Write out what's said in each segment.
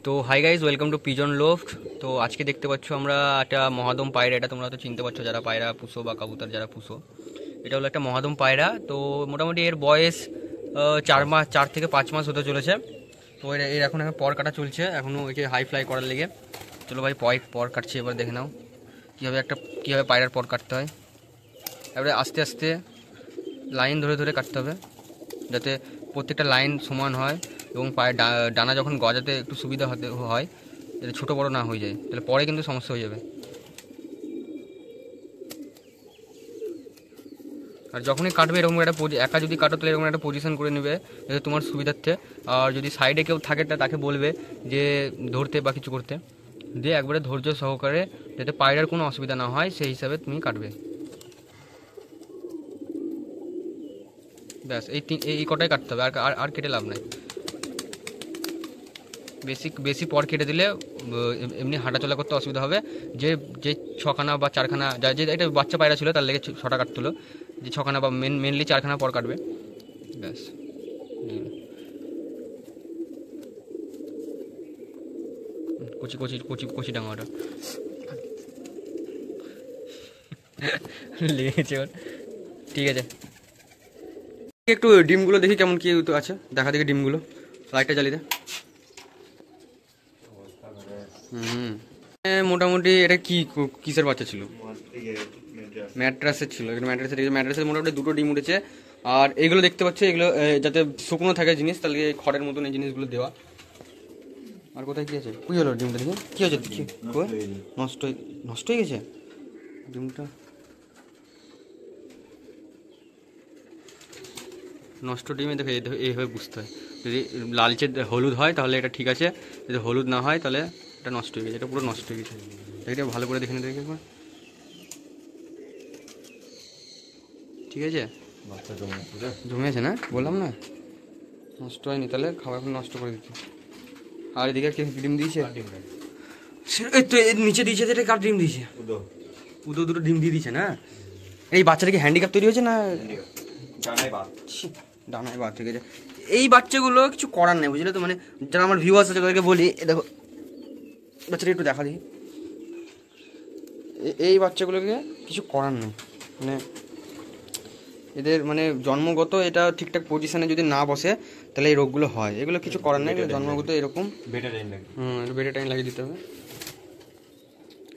তো hi guys, welcome to pigeon loft. তো আজকে দেখতে পাচ্ছ আমরা একটা মহাদম পায়রা, এটা তোমরা তো চিনতে পারছো যারা পায়রা পুষো বা কাবুতর যারা পুষো। এটা হলো একটা মহাদম পায়রা। তো মোটামুটি এর বয়স 4 থেকে 5 মাস হতে চলেছে। তো এর এখন পর কাটা চলছে, এখনও ওই যে হাই ফ্লাই করার লেগে। চলো ভাই পর কাটছে, এবার দেখে নাও কীভাবে পায়রার পর কাটতে হয়। এবারে আস্তে আস্তে লাইন ধরে ধরে কাটতে হবে, যাতে প্রত্যেকটা লাইন সমান হয় এবং পায়ের ডানা যখন গজাতে একটু সুবিধা হয়, যাতে ছোটো বড়ো না হয়ে যায়, তাহলে পরে কিন্তু সমস্যা হয়ে যাবে। আর যখনই কাটবে এরকম একটা একা যদি কাটো তাহলে এরকম একটা পজিশন করে নেবে যাতে তোমার সুবিধার্থে। আর যদি সাইডে কেউ থাকে তাকে বলবে যে ধরতে বা কিছু করতে, দিয়ে একবারে ধৈর্য সহকারে যাতে পায়রার কোনো অসুবিধা না হয় সেই হিসাবে তুমি কাটবে। ব্যাস এই কটাই কাটতে হবে, আর কেটে লাভ নাই। বেশি পর কেটে দিলে এমনি হাঁটাচলা করতে অসুবিধা হবে। যে যে 6খানা বা 4খানা, যে এটা বাচ্চা পায়রা ছিল তার লেগে 6টা কাটতে হলো, যে 6খানা বা মেনলি 4খানা পর কাটবে। ব্যাস কচি কচি কচি কচি ডাঙা ওটা লেগেছে ওর। ঠিক আছে, একটু ডিমগুলো দেখি কেমন কি আছে, দেখা দেখি ডিমগুলো। লাইটটা জ্বালিয়ে দে। মোটামুটি এটা কিসের বাচ্চা ছিল? ম্যাট্রাসের ছিল। ম্যাট্রাসের মোটামুটি 2টো ডিম উঠেছে। আর এইগুলো দেখতে পাচ্ছ, এগুলো যাতে শুকনো থাকে জিনিস, তাহলে খড়ের মতন এই জিনিসগুলো দেওয়া। আর কোথায় কি আছে? কী হলো ডিমটা দেখি, কী হয়েছে? নষ্ট হয়ে গেছে ডিমটা। নষ্ট ডিমে দেখে এইভাবে বুঝতে হয়। যদি লালচে হলুদ হয় তাহলে এটা ঠিক আছে, যদি হলুদ না হয় তাহলে এটা নষ্ট হয়ে গেছে। এটা পুরো নষ্ট হয়ে গেছে, এটা ভালো করে দেখে নিতে একবার। ঠিক আছে, জমেছে না, বললাম না নষ্ট হয়নি, তাহলে খাবার নষ্ট করে দিতে। আর এদিকে কে ডিম দিয়েছে? তো নিচে দিয়েছে, এটা কার ডিম দিয়েছে? উদো 2টো ডিম দিয়ে দিয়েছে না। এই বাচ্চাটা কি হ্যান্ডিক্যাপ তৈরি হয়েছে না? ডানায় বাদ ঠিক আছে। এই বাচ্চাগুলো কিছু করার নেই, বুঝলে তো, মানে যারা আমার ভিউয়ার্স আছে তাদেরকে বলি, দেখো বাচ্চাটা একটু দেখা দিই। এই বাচ্চাগুলোকে কিছু করার নেই, মানে এদের মানে জন্মগত এটা ঠিকঠাক পজিশনে যদি না বসে তাহলে এই রোগগুলো হয়। এগুলো কিছু করার নেই, জন্মগত এরকম। একটু বেটে টাইম লাগিয়ে দিতে হবে।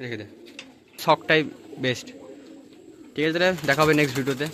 রেখে দে, শকটাই বেস্ট। ঠিক আছে, তাহলে দেখা হবে নেক্সট ভিডিওতে।